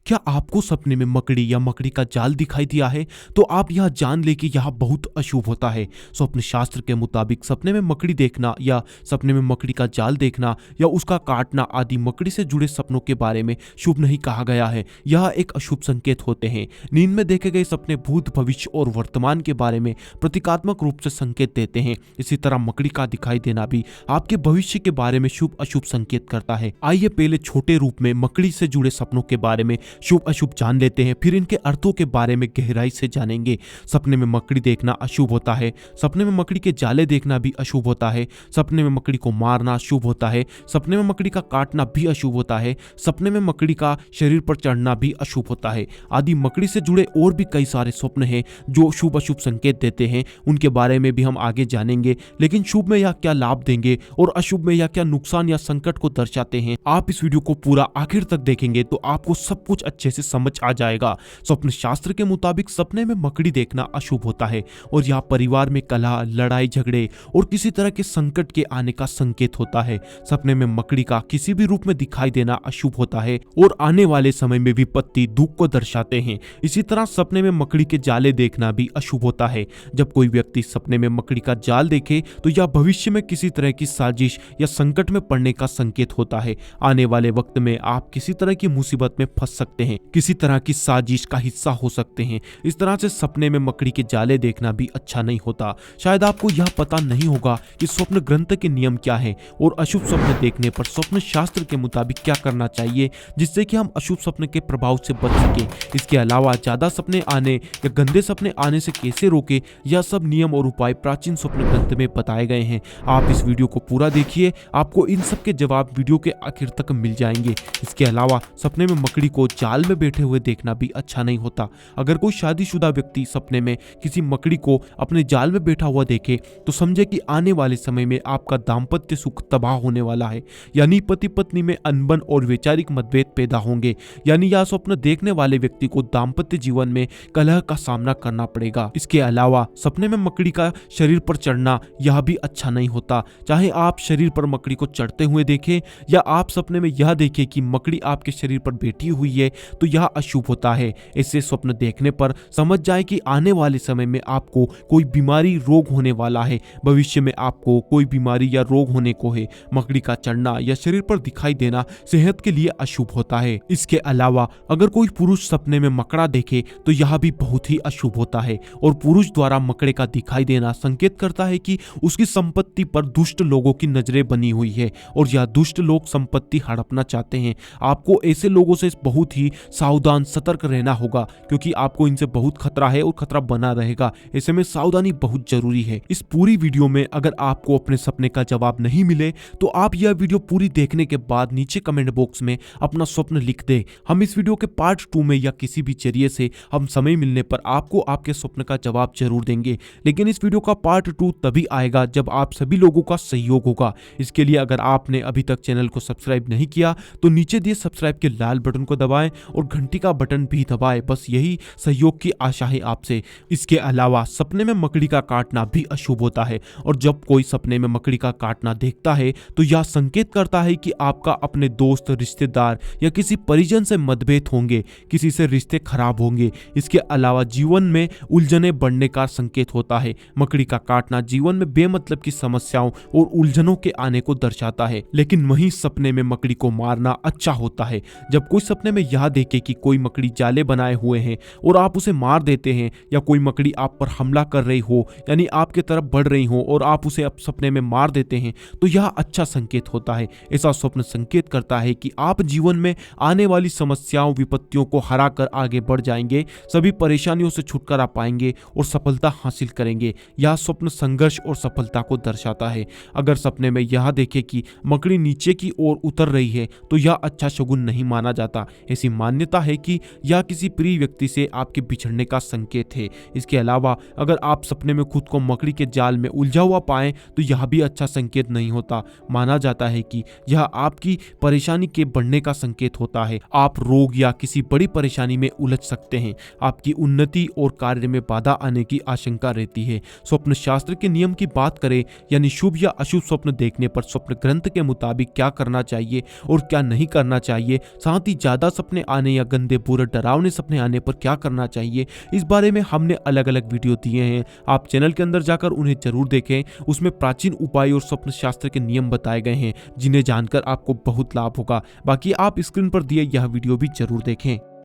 क्या आपको सपने में मकड़ी या मकड़ी का जाल दिखाई दिया है? तो आप यह जान ले कि यह बहुत अशुभ होता है। स्वप्न शास्त्र के मुताबिक सपने में मकड़ी देखना या सपने में मकड़ी का जाल देखना या उसका काटना आदि मकड़ी से जुड़े सपनों के बारे में शुभ नहीं कहा गया है। यह एक अशुभ संकेत होते हैं। नींद में देखे गए सपने भूत, भविष्य और वर्तमान के बारे में प्रतीकात्मक रूप से संकेत देते हैं। इसी तरह मकड़ी का दिखाई देना भी आपके भविष्य के बारे में शुभ अशुभ संकेत करता है। आइए पहले छोटे रूप में मकड़ी से जुड़े सपनों के बारे में शुभ अशुभ जान लेते हैं, फिर इनके अर्थों के बारे में गहराई से जानेंगे। सपने में मकड़ी देखना अशुभ होता है। सपने में मकड़ी के जाले देखना भी अशुभ होता है। सपने में मकड़ी को मारना शुभ होता है। सपने में मकड़ी का काटना भी अशुभ होता है। सपने में मकड़ी का शरीर पर चढ़ना भी अशुभ होता है। आदि मकड़ी से जुड़े और भी कई सारे स्वप्न हैं जो शुभ अशुभ संकेत देते हैं। उनके बारे में भी हम आगे जानेंगे। लेकिन शुभ में यह क्या लाभ देंगे और अशुभ में यह क्या नुकसान या संकट को दर्शाते हैं, आप इस वीडियो को पूरा आखिर तक देखेंगे तो आपको सब कुछ अच्छे से समझ आ जाएगा। स्वप्न शास्त्र के मुताबिक सपने में मकड़ी देखना अशुभ होता है और यह परिवार में कलह, लड़ाई झगड़े और किसी तरह के संकट के आने का संकेत होता है। सपने में मकड़ी का किसी भी रूप में दिखाई देना अशुभ होता है और आने वाले समय में विपत्ति, दुख को दर्शाते हैं। इसी तरह सपने में मकड़ी के जाले देखना भी अशुभ होता है। जब कोई व्यक्ति सपने में मकड़ी का जाल देखे तो यह भविष्य में किसी तरह की साजिश या संकट में पड़ने का संकेत होता है। आने वाले वक्त में आप किसी तरह की मुसीबत में फंस सकते हैं, किसी तरह की साजिश का हिस्सा हो सकते हैं। इस तरह से सपने में मकड़ी के जाले देखना भी अच्छा नहीं होता। शायद आपको यह पता नहीं होगा कि स्वप्न ग्रंथ के नियम क्या है और अशुभ स्वप्न देखने पर स्वप्न शास्त्र के मुताबिक क्या करना चाहिए जिससे कि हम अशुभ स्वप्न के प्रभाव से बच सके। इसके अलावा ज्यादा सपने आने या गंदे सपने आने से कैसे रोके, यह सब नियम और उपाय प्राचीन स्वप्न ग्रंथ में बताए गए हैं। आप इस वीडियो को पूरा देखिए, आपको इन सब के जवाब वीडियो के आखिर तक मिल जाएंगे। इसके अलावा सपने में मकड़ी को जाल में बैठे हुए देखना भी अच्छा नहीं होता। अगर कोई शादीशुदा व्यक्ति सपने में किसी मकड़ी को अपने जाल में बैठा हुआ देखे तो समझे कि आने वाले समय में आपका दाम्पत्य सुख तबाह होने वाला है, यानी पति पत्नी में अनबन और वैचारिक मतभेद पैदा होंगे। यानी यह स्वप्न देखने वाले व्यक्ति को दाम्पत्य जीवन में कलह का सामना करना पड़ेगा। इसके अलावा सपने में मकड़ी का शरीर पर चढ़ना यह भी अच्छा नहीं होता। चाहे आप शरीर पर मकड़ी को चढ़ते हुए देखें या आप सपने में यह देखें कि मकड़ी आपके शरीर पर बैठी हुई है तो यह अशुभ होता है। ऐसे स्वप्न देखने पर समझ जाए कि आने वाले समय में आपको कोई बीमारी, रोग होने वाला है। भविष्य में आपको कोई बीमारी या रोग होने को है। मकड़ी का चढ़ना या शरीर पर दिखाई देना सेहत के लिए अशुभ होता है। इसके अलावा अगर कोई पुरुष सपने में मकड़ा देखे तो यह भी बहुत ही अशुभ होता है और पुरुष द्वारा मकड़े का दिखाई देना संकेत करता है कि उसकी संपत्ति पर दुष्ट लोगों की नजरें बनी हुई है और यह दुष्ट लोग संपत्ति हड़पना चाहते हैं। आपको ऐसे लोगों से बहुत ही सावधान, सतर्क रहना होगा क्योंकि आपको इनसे बहुत खतरा है और खतरा बना रहेगा। ऐसे में सावधानी बहुत जरूरी है। इस पूरी वीडियो में अगर आपको अपने सपने का जवाब नहीं मिले तो आप यह वीडियो पूरी देखने के बाद नीचे कमेंट बॉक्स में अपना स्वप्न लिख दे। हम इस वीडियो के पार्ट 2 में या किसी भी जरिए से हम समय मिलने पर आपको आपके स्वप्न का जवाब जरूर देंगे। लेकिन इस वीडियो का पार्ट 2 तभी आएगा जब आप सभी लोगों का सहयोग होगा। इसके लिए अगर आपने अभी तक चैनल को सब्सक्राइब नहीं किया तो नीचे दिए सब्सक्राइब के लाल बटन को दबाएं और घंटी का बटन भी दबाएं। बस यही सहयोग की आशा है आपसे। इसके अलावा सपने में मकड़ी का काटना भी अशुभ होता है और जब कोई सपने में मकड़ी का काटना देखता है तो यह संकेत करता है कि आपका अपने दोस्त, रिश्तेदार या किसी परिजन से मतभेद होंगे, किसी से रिश्ते खराब होंगे। इसके अलावा जीवन में उलझने बढ़ने का संकेत होता है। मकड़ी का काटना जीवन में बेमतलब की समस्याओं और उलझनों के आने को दर्शाता है। लेकिन वहीं सपने में मकड़ी को मारना अच्छा होता है। जब कोई सपने में यह देखे कि कोई मकड़ी जाले बनाए हुए हैं और आप उसे मार देते हैं या कोई मकड़ी आप पर हमला कर रही हो, यानी आपके तरफ बढ़ रही हो और आप उसे सपने में मार देते हैं तो यह अच्छा संकेत होता है। ऐसा स्वप्न संकेत करता है कि आप जीवन में आने वाली समस्याओं, विपत्तियों को हराकर आगे बढ़ जाएंगे, सभी परेशानियों से छुटकारा पाएंगे और सफलता हासिल करेंगे। यह स्वप्न संघर्ष और सफलता को दर्शाता है। अगर सपने में यह देखे कि मकड़ी नीचे की ओर उतर रही है तो यह अच्छा शगुन नहीं माना जाता। ऐसी मान्यता है कि यह किसी प्रिय व्यक्ति से आपके बिछड़ने का संकेत है। इसके अलावा अगर आप सपने में खुद को मकड़ी के जाल में उलझा हुआ पाएं तो यह भी अच्छा संकेत नहीं होता। माना जाता है कि यह आपकी परेशानी के बढ़ने का संकेत होता है। आप रोग या किसी बड़ी परेशानी में उलझ सकते हैं। आपकी उन्नति और कार्य में बाधा आने की आशंका रहती है। स्वप्न शास्त्र के नियम की बात करें, यानी शुभ या अशुभ स्वप्न देखने पर स्वप्न ग्रंथ के मुताबिक क्या करना चाहिए और क्या नहीं करना चाहिए, साथ ही ज्यादा सपने सपने आने या गंदे बुरे डरावने सपने आने पर क्या करना चाहिए, इस बारे में हमने अलग अलग वीडियो दिए हैं। आप चैनल के अंदर जाकर उन्हें जरूर देखें। उसमें प्राचीन उपाय और स्वप्न शास्त्र के नियम बताए गए हैं जिन्हें जानकर आपको बहुत लाभ होगा। बाकी आप स्क्रीन पर दिए यह वीडियो भी जरूर देखें।